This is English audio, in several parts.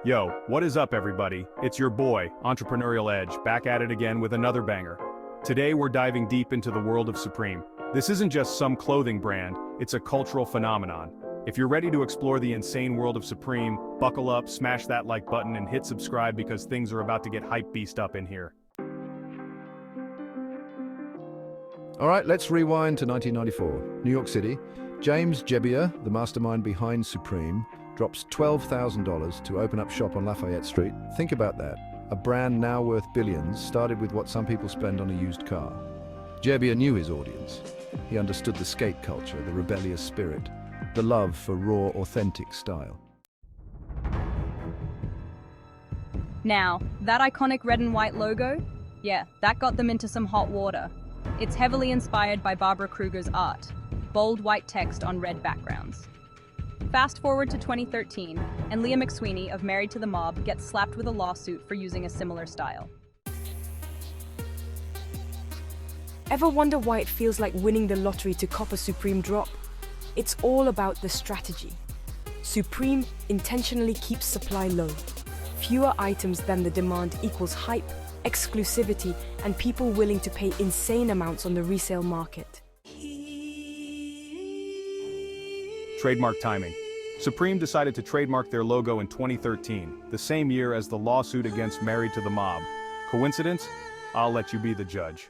Yo, what is up everybody? It's your boy, Entrepreneurial Edge, back at it again with another banger. Today we're diving deep into the world of Supreme. This isn't just some clothing brand, it's a cultural phenomenon. If you're ready to explore the insane world of Supreme, buckle up, smash that like button and hit subscribe because things are about to get hype beast up in here. Alright, let's rewind to 1994. New York City. James Jebbia, the mastermind behind Supreme, drops $12,000 to open up shop on Lafayette Street. Think about that. A brand now worth billions started with what some people spend on a used car. Jebbia knew his audience. He understood the skate culture, the rebellious spirit, the love for raw, authentic style. Now, that iconic red and white logo? Yeah, that got them into some hot water. It's heavily inspired by Barbara Kruger's art, bold white text on red backgrounds. Fast forward to 2013, and Leah McSweeney of Married to the Mob gets slapped with a lawsuit for using a similar style. Ever wonder why it feels like winning the lottery to cop a Supreme drop? It's all about the strategy. Supreme intentionally keeps supply low. Fewer items than the demand equals hype, exclusivity, and people willing to pay insane amounts on the resale market. Trademark Timing. Supreme decided to trademark their logo in 2013, the same year as the lawsuit against Married to the Mob. Coincidence? I'll let you be the judge.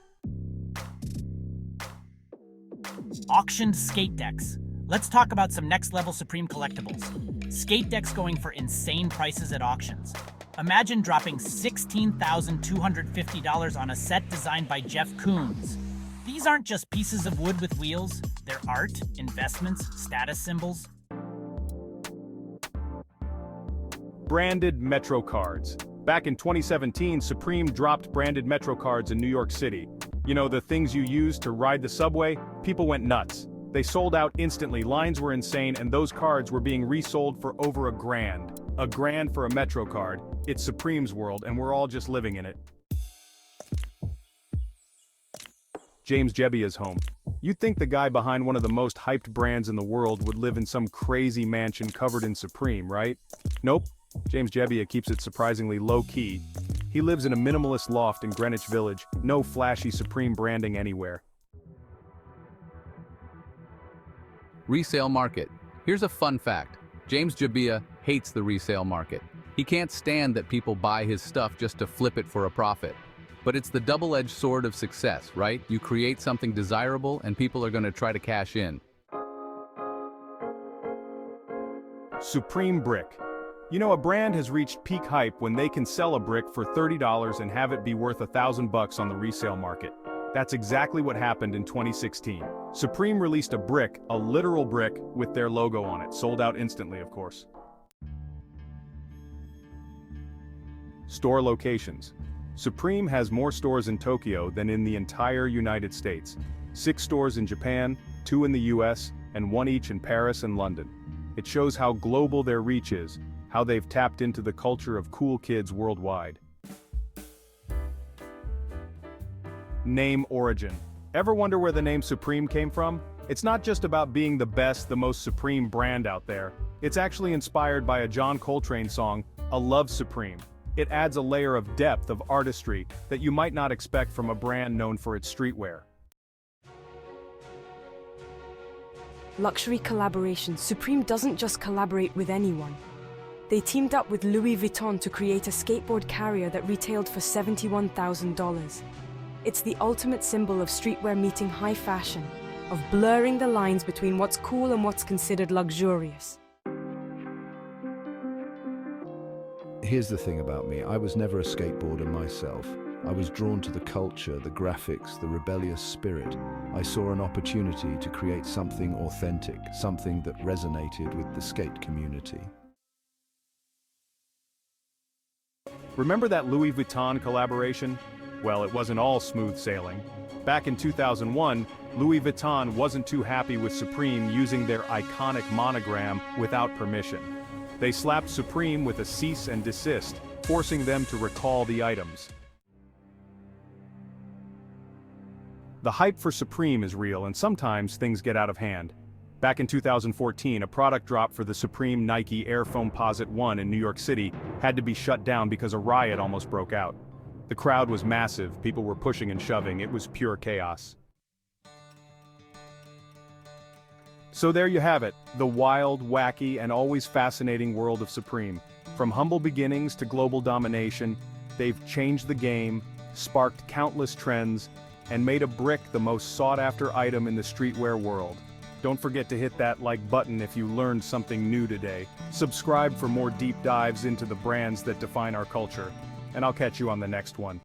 Auctioned skate decks. Let's talk about some next-level Supreme collectibles. Skate decks going for insane prices at auctions. Imagine dropping $16,250 on a set designed by Jeff Koons. These aren't just pieces of wood with wheels, they're art, investments, status symbols. Branded MetroCards. Back in 2017, Supreme dropped branded MetroCards in New York City. You know, the things you use to ride the subway? People went nuts. They sold out instantly, lines were insane, and those cards were being resold for over $1,000. $1,000 for a MetroCard. It's Supreme's world, and we're all just living in it. James Jebbia's home. You'd think the guy behind one of the most hyped brands in the world would live in some crazy mansion covered in Supreme, right? Nope. James Jebbia keeps it surprisingly low-key. He lives in a minimalist loft in Greenwich Village, no flashy Supreme branding anywhere. Resale Market. Here's a fun fact. James Jebbia hates the resale market. He can't stand that people buy his stuff just to flip it for a profit. But it's the double-edged sword of success, right? You create something desirable and people are going to try to cash in. Supreme Brick. You know, a brand has reached peak hype when they can sell a brick for $30 and have it be worth $1,000 on the resale market. That's exactly what happened in 2016. Supreme released a brick, a literal brick, with their logo on it, sold out instantly, of course. Store locations. Supreme has more stores in Tokyo than in the entire United States. 6 stores in Japan, 2 in the US, and 1 each in Paris and London. It shows how global their reach is, how they've tapped into the culture of cool kids worldwide. Name origin. Ever wonder where the name Supreme came from? It's not just about being the best, the most supreme brand out there. It's actually inspired by a John Coltrane song, "A Love Supreme." It adds a layer of depth of artistry that you might not expect from a brand known for its streetwear. Luxury collaboration. Supreme doesn't just collaborate with anyone. They teamed up with Louis Vuitton to create a skateboard carrier that retailed for $71,000. It's the ultimate symbol of streetwear meeting high fashion, of blurring the lines between what's cool and what's considered luxurious. Here's the thing about me, I was never a skateboarder myself. I was drawn to the culture, the graphics, the rebellious spirit. I saw an opportunity to create something authentic, something that resonated with the skate community. Remember that Louis Vuitton collaboration? Well, it wasn't all smooth sailing. Back in 2001, Louis Vuitton wasn't too happy with Supreme using their iconic monogram without permission. They slapped Supreme with a cease and desist, forcing them to recall the items. The hype for Supreme is real, and sometimes things get out of hand. Back in 2014, a product drop for the Supreme Nike Air Foamposite 1 in New York City had to be shut down because a riot almost broke out. The crowd was massive, people were pushing and shoving, it was pure chaos. So there you have it, the wild, wacky, and always fascinating world of Supreme. From humble beginnings to global domination, they've changed the game, sparked countless trends, and made a brick the most sought-after item in the streetwear world. Don't forget to hit that like button if you learned something new today. Subscribe for more deep dives into the brands that define our culture. And I'll catch you on the next one.